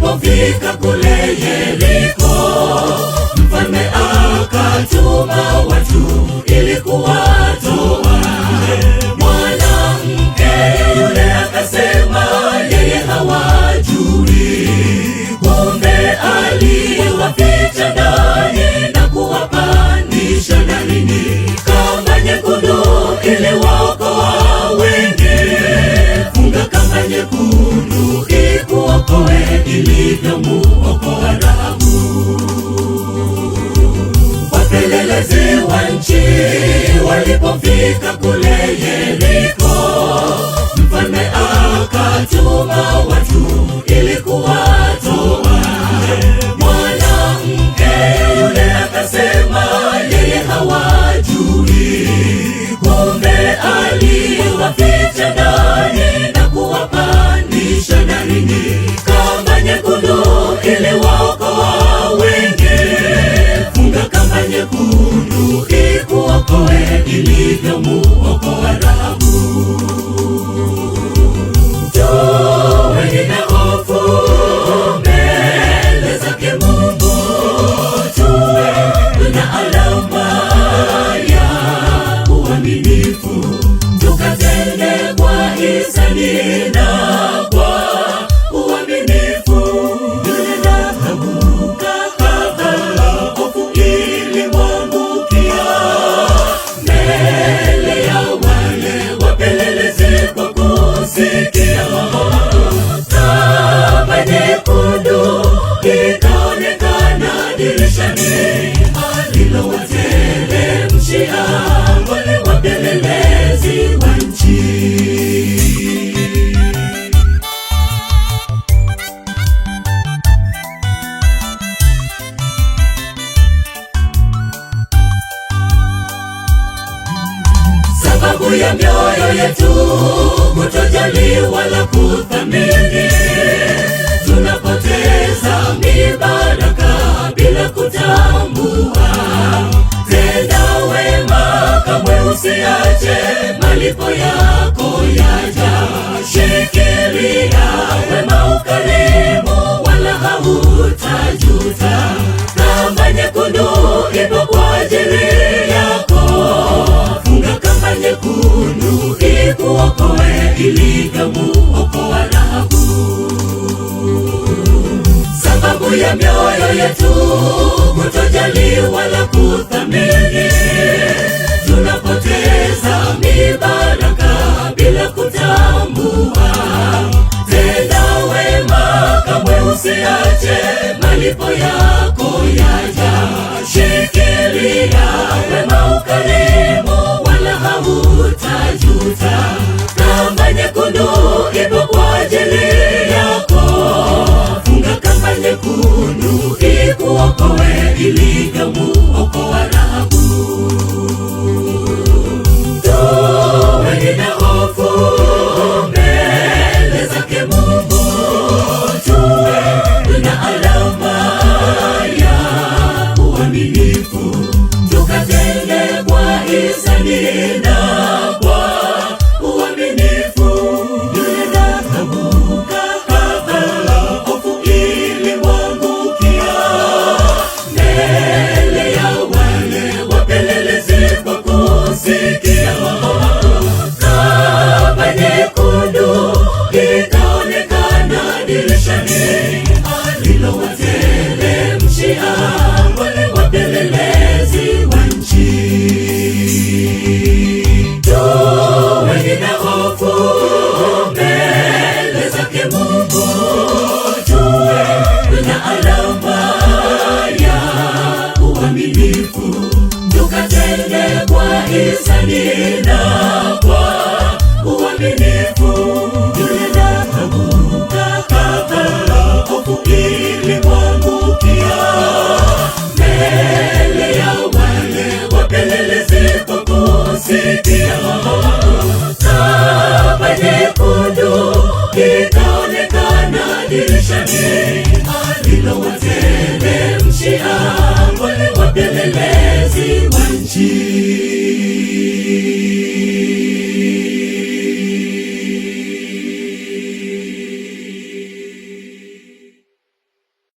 walipofika kule Yeriko, mfalme akatuma watu ili kuwatoa. Mwanamke yule akasema yeye hawajui, kumbe aliwaficha ndani na kuwapandisha darini kamba nyekundu ili waokoa wengi. Funga kamba nyekundu ikuokoe ilivyomuokoa Rahabu. Wapelelezi wa nchi walipofika kule Yeriko, mfalme akatuma watu ili kuwatoa. Mwanamke yule akasema yeye hawajui, kumbe aliwaficha ndani na kuwapandisha darini kamba nyekundu ili waokoa wengi. Funga kamba nyekundu ikuokoe ilivyomuokoa Rahabu. Tuweni na hofu mbele zake Mungu, tuwe na alama ya uaminifu, tukatende kwa hisani na kwa uaminifu. Yule Rahabu kahaba hofu ilimwangukia mbele ya wale wapelelezi kwa kusikia. Kamba nyekundu ikaonekana dirishani alilowateremshia wale wapelelezi wa nchi. Sababu ya mioyo yetu kutojali wala kuthamini, tunapoteza mibaraka bila kutambua. Tenda wema, kamwe usiache malipo yako yaja. Shikilia wema, ukarimu, wala hautajuta. Kamba nyekundu ipo kwa ajili yako. Funga kamba nyekundu ikuokoe ilivyomuokoa Rahabu. Sababu ya mioyo yetu kutojali wala kuthamini, tunapoteza mibaraka bila kutambua. Tenda wema, kamwe usiache malipo yako yaja. Shikilia wema, ukarimu, wala hautajuta. Kamba nyekundu ipo kwa ajili yako. Funga kamba nyekundu ikuokoe ilivyomuokoa Rahabu. Tuweni na hofu mbele zake Mungu, tuwe na alama ya uaminifu, tukatende kwa hisani na kwa uaminifu. Yule Rahabu kahaba hofu ilimwangukia mbele ya wale wapelelezi kwa kusikia. Kamba nyekundu ikaonekana dirishani alilowateremshia wale wapelelezi wa nchi. Tuweni na hofu mbele zake Mungu, tuwe na alama ya uaminifu, tukatende kwa hisani na kwa uaminifu. Yule Rahabu kahaba hofu ilimwangukia mbele ya wale wapelelezi kwa kusikia. Kamba nyekundu ikaonekana dirishani alilowateremshia